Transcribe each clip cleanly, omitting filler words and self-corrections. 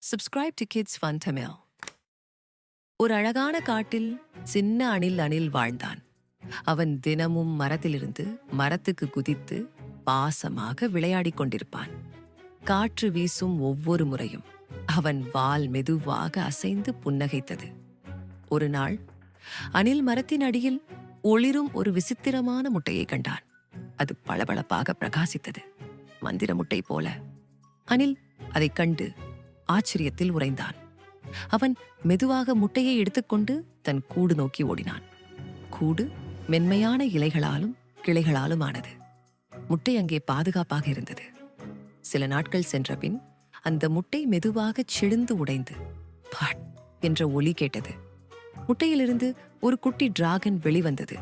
Subscribe to Kids Fun Tamil. ஒரு அழகான காட்டில் சின்ன அணில் வாழ்ந்தான். அவன் தினமும் மரத்திலிருந்து மரத்துக்கு குதித்து பாசமாக விளையாடிக் கொண்டிருப்பான். காற்று வீசும் ஒவ்வொரு முறையும் அவன் வால் மெதுவாக அசைந்து புன்னகைத்தது. ஒரு நாள் அணில் மரத்தின் அடியில் ஒளிரும் ஒரு விசித்திரமான முட்டையை கண்டான். அது பளபளப்பாக பிரகாசித்தது, மந்திர முட்டை போல. அணில் அதைக் கண்டு ஆச்சரியத்தில் உறைந்தான். அவன் மெதுவாக முட்டையை எடுத்துக்கொண்டு தன் கூடு நோக்கி ஓடினான். கூடு மென்மையான இலைகளாலும் கிளைகளாலும் ஆனது. முட்டை அங்கே பாதுகாப்பாக இருந்தது. சில நாட்கள் சென்றபின் அந்த முட்டை மெதுவாக செழுந்து உடைந்து பாட் என்ற ஒலி கேட்டது. முட்டையிலிருந்து ஒரு குட்டி டிராகன் வெளிவந்தது.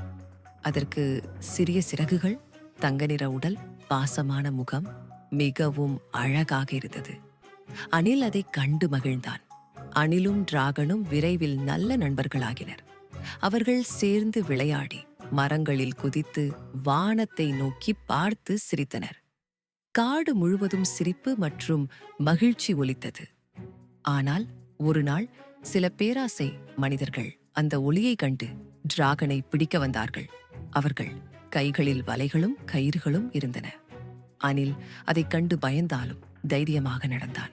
அதற்கு சிறிய சிறகுகள், தங்க நிற உடல், பாசமான முகம், மிகவும் அழகாக இருந்தது. அணில் அதை கண்டு மகிழ்ந்தான். அணிலும் டிராகனும் விரைவில் நல்ல நண்பர்களாகினர். அவர்கள் சேர்ந்து விளையாடி மரங்களில் குதித்து வானத்தை நோக்கி பார்த்து சிரித்தனர். காடு முழுவதும் சிரிப்பு மற்றும் மகிழ்ச்சி ஒலித்தது. ஆனால் ஒரு நாள் சில பேராசை மனிதர்கள் அந்த ஒலியை கண்டு டிராகனை பிடிக்க வந்தார்கள். அவர்கள் கைகளில் வலைகளும் கயிறுகளும் இருந்தன. அணில் அதைக் கண்டு பயந்தாலும் தைரியமாக நடந்தான்.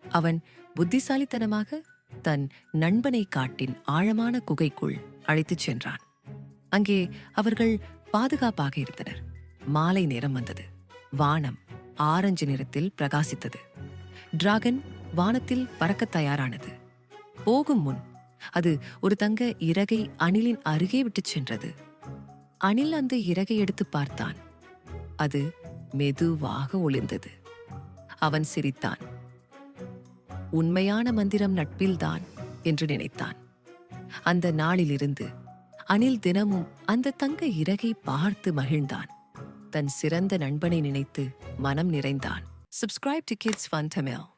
அவன் புத்திசாலித்தனமாக தன் நண்பனை காட்டின் ஆழமான குகைக்குள் அழைத்துச் சென்றான். அங்கே அவர்கள் பாதுகாப்பாக இருந்தனர். மாலை நேரம் வந்தது. வானம் ஆரஞ்சு நிறத்தில் பிரகாசித்தது. டிராகன் வானத்தில் பறக்கத் தயாரானது. போகும் முன் அது ஒரு தங்க இறகை அணிலின் அருகே விட்டுச் சென்றது. அணில் அந்த இறகை எடுத்து பார்த்தான். அது மெதுவாக ஒளிர்ந்தது. அவன் சிரித்தான். உண்மையான மந்திரம் நட்பில்தான் என்று நினைத்தான். அந்த நாளிலிருந்து அணில் தினமும் அந்த தங்க இறகை பார்த்து மகிழ்ந்தான். தன் சிறந்த நண்பனை நினைத்து மனம் நிறைந்தான். Subscribe to Kids Fun Tamil.